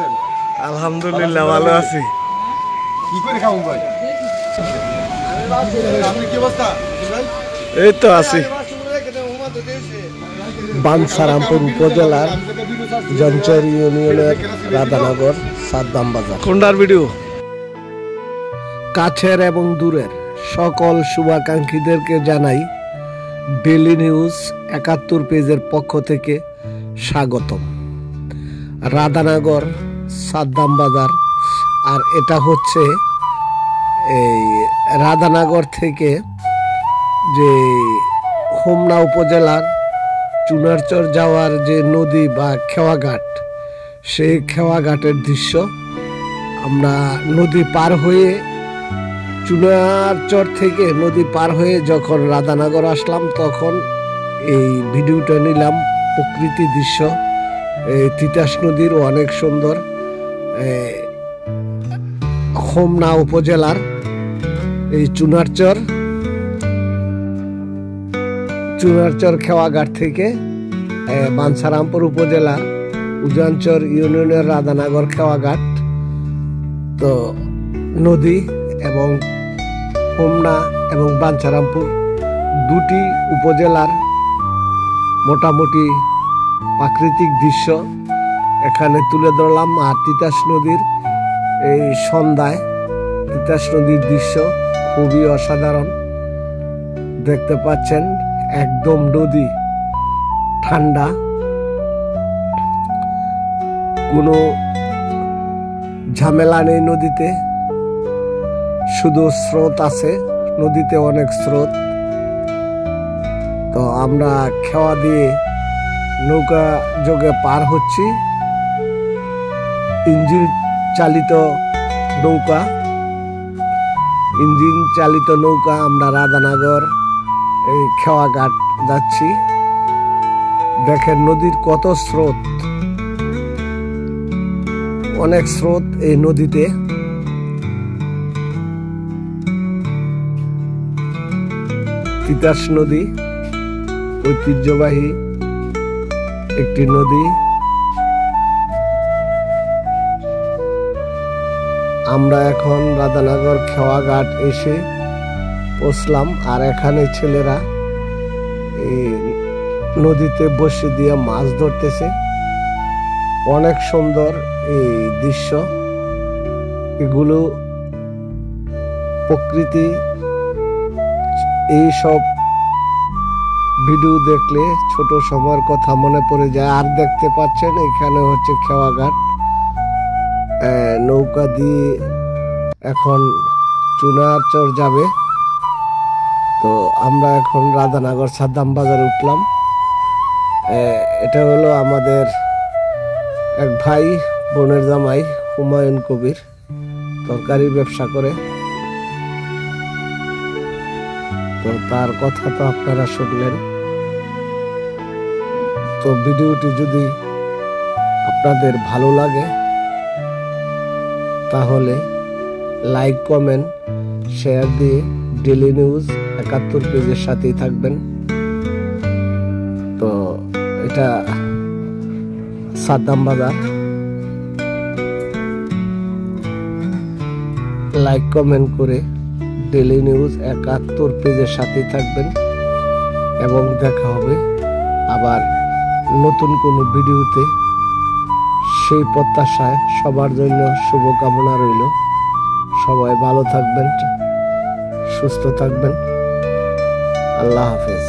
আছেন? আলহামদুলিল্লাহ ভালো আছি। কি করে খাবো ভাই? আপনি কি অবস্থা ভাই? এই তো আছি। বাঞ্ছারামপুর উপজেলার জঞ্চর ইউনিয়নের রাধানগর সাদ্দাম বাজার। কোনটার ভিডিও? কাছের এবং দূরের সকল শুভাকাঙ্ক্ষীদেরকে জানাই ডেইলি নিউজ ৭১ পেজের পক্ষ থেকে স্বাগতম। রাধানগর সাদ্দাম বাজার, আর এটা হচ্ছে এই রাধানগর থেকে যে হোমনা উপজেলার চুনারচর যাওয়ার যে নদী বা খেওয়াঘাট, সেই খেওয়াঘাটের দৃশ্য। আমরা নদী পার হয়ে চুনারচর থেকে নদী পার হয়ে যখন রাধানগর আসলাম তখন এই ভিডিওটা নিলাম। প্রকৃতি দৃশ্য, এই তিতাস নদীর অনেক সুন্দর। হোমনা উপজেলার এই চুনারচর খেওয়াঘাট থেকে বাঞ্ছারামপুর উপজেলার উজানচর ইউনিয়নের রাধানগর খেওয়াঘাট, তো নদী এবং হোমনা এবং বাঞ্ছারামপুর দুটি উপজেলার মোটামুটি প্রাকৃতিক দৃশ্য এখানে তুলে ধরলাম। আর তিতাস নদীর এই সন্ধ্যায় তিতাস নদীর দৃশ্য খুবই অসাধারণ। দেখতে পাচ্ছেন একদম নদী ঠান্ডা, কোনো ঝামেলা নেই নদীতে, শুধু স্রোত আছে, নদীতে অনেক স্রোত। তো আমরা খেওয়া দিয়ে নৌকা যোগে পার হচ্ছি। ইঞ্জিন চালিত নৌকা আমরা রাধানগর এই খেওয়াঘাট যাচ্ছি। দেখেন নদীর কত স্রোত, অনেক স্রোত এই নদীতে। তিতাস নদী ঐতিহ্যবাহী একটি নদী। আমরা এখন রাধানগর খেওয়াঘাট এসে পৌঁছলাম। আর এখানে ছেলেরা এই নদীতে বসে দিয়ে মাছ ধরতেছে। অনেক সুন্দর এই দৃশ্য। এগুলো প্রকৃতি। এই সব ভিডিও দেখলে ছোট সময়ের কথা মনে পড়ে যায়। আর দেখতে পাচ্ছেন এখানে হচ্ছে খেওয়াঘাট। নৌকা দিয়ে এখন চুনারচর যাবে। তো আমরা এখন রাধানগর সাদ্দাম বাজারে উঠলাম। এটা হলো আমাদের এক ভাই, বোনের জামাই হুমায়ুন কবির, তরকারি ব্যবসা করে। তো তার কথা তো আপনারা শুনলেন। তো ভিডিওটি যদি আপনাদের ভালো লাগে তাহলে লাইক, কমেন্ট, শেয়ার দিয়ে ডেইলি নিউজ ৭১ পেজের সাথেই থাকবেন। তো এটা সাদ্দাম বাজার। লাইক কমেন্ট করে ডেইলি নিউজ ৭১ পেজের সাথেই থাকবেন এবং দেখা হবে আবার নতুন কোনো ভিডিওতে। সেই প্রত্যাশায় সবার জন্য শুভকামনা রইল। সবাই ভালো থাকবেন, সুস্থ থাকবেন। আল্লাহ হাফেজ।